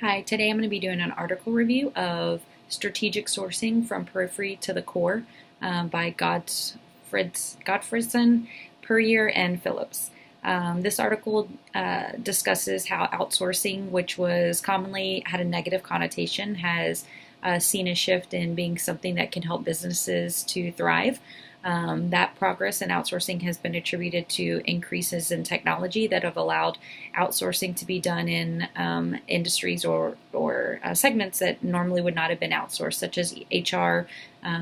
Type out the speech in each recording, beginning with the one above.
Hi, today I'm going to be doing an article review of Strategic Sourcing from Periphery to the Core by Gottfredson, Puryear, and Phillips. This article discusses how outsourcing, which was commonly had a negative connotation, has seen a shift in being something that can help businesses to thrive. That progress in outsourcing has been attributed to increases in technology that have allowed outsourcing to be done in industries or segments that normally would not have been outsourced, such as HR,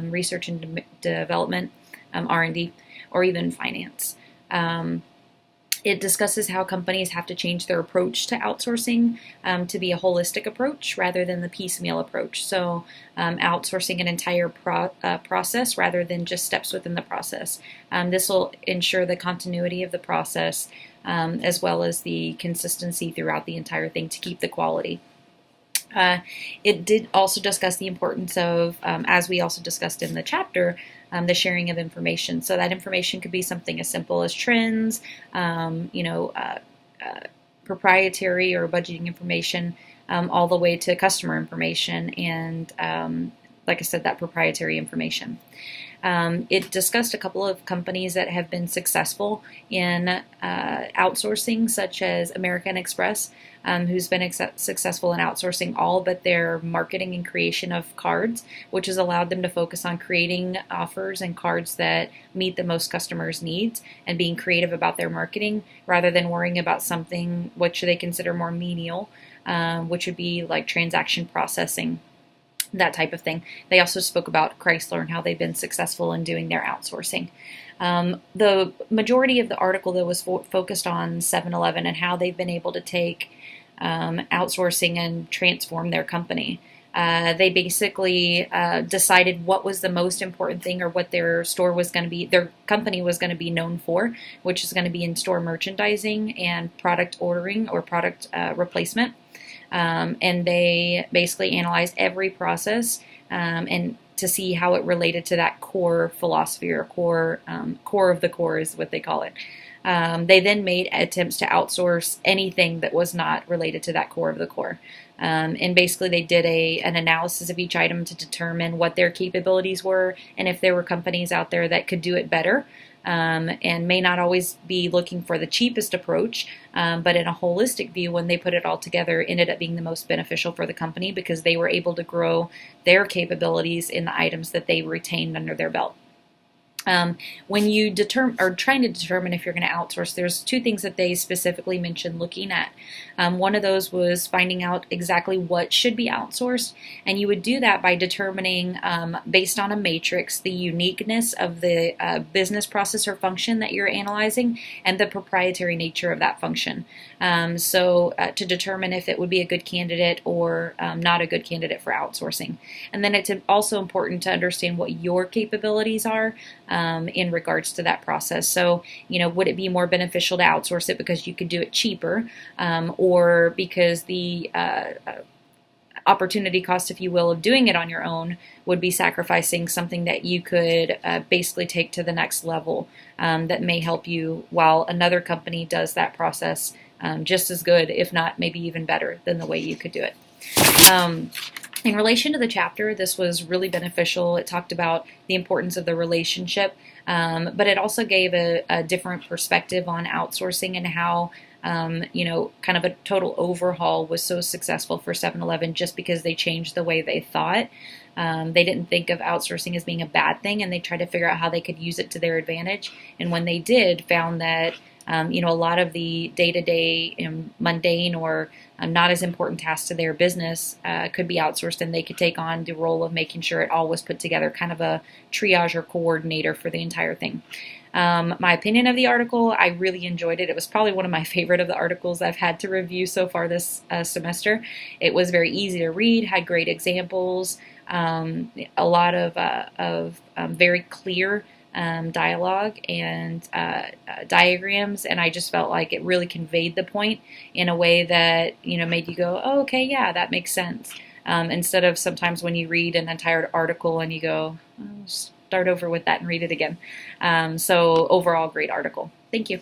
research and development, R&D, or even finance. It discusses how companies have to change their approach to outsourcing to be a holistic approach rather than the piecemeal approach. So, outsourcing an entire process rather than just steps within the process. This will ensure the continuity of the process as well as the consistency throughout the entire thing to keep the quality. It did also discuss the importance of, as we also discussed in the chapter, the sharing of information. So that information could be something as simple as trends, proprietary or budgeting information, all the way to customer information and, like I said, that proprietary information. It discussed a couple of companies that have been successful in outsourcing, such as American Express, who's been successful in outsourcing all but their marketing and creation of cards, which has allowed them to focus on creating offers and cards that meet the most customers' needs and being creative about their marketing rather than worrying about something which they consider more menial, which would be like transaction processing, that type of thing. They also spoke about Chrysler and how they've been successful in doing their outsourcing. The majority of the article, though, was focused on 7-Eleven and how they've been able to take outsourcing and transform their company. They basically decided what was the most important thing or what their store was going to be, their company was going to be known for, which is going to be in-store merchandising and product ordering or product replacement. And they basically analyzed every process and to see how it related to that core philosophy or core of the core is what they call it. They then made attempts to outsource anything that was not related to that core of the core. And basically they did an analysis of each item to determine what their capabilities were and if there were companies out there that could do it better. And may not always be looking for the cheapest approach, but in a holistic view, when they put it all together, ended up being the most beneficial for the company because they were able to grow their capabilities in the items that they retained under their belt. When you are trying to determine if you're going to outsource, there's two things that they specifically mentioned looking at. One of those was finding out exactly what should be outsourced, and you would do that by determining, based on a matrix, the uniqueness of the business process or function that you're analyzing and the proprietary nature of that function. So to determine if it would be a good candidate or not a good candidate for outsourcing. And then it's also important to understand what your capabilities are in regards to that process. So, would it be more beneficial to outsource it because you could do it cheaper, or because the opportunity cost, if you will, of doing it on your own would be sacrificing something that you could basically take to the next level that may help you while another company does that process just as good, if not maybe even better than the way you could do it. In relation to the chapter, this was really beneficial. It talked about the importance of the relationship, but it also gave a different perspective on outsourcing and how, kind of a total overhaul was so successful for 7-Eleven just because they changed the way they thought. They didn't think of outsourcing as being a bad thing, and they tried to figure out how they could use it to their advantage. And when they did, found that a lot of the day-to-day mundane or not as important tasks to their business could be outsourced, and they could take on the role of making sure it all was put together, kind of a triage or coordinator for the entire thing. My opinion of the article, I really enjoyed it. It was probably one of my favorite of the articles I've had to review so far this semester. It was very easy to read, had great examples, a lot of very clear dialogue and diagrams, and I just felt like it really conveyed the point in a way that made you go, oh, okay, yeah, that makes sense. Instead of sometimes when you read an entire article and you go, oh, start over with that and read it again. So overall, great article. Thank you.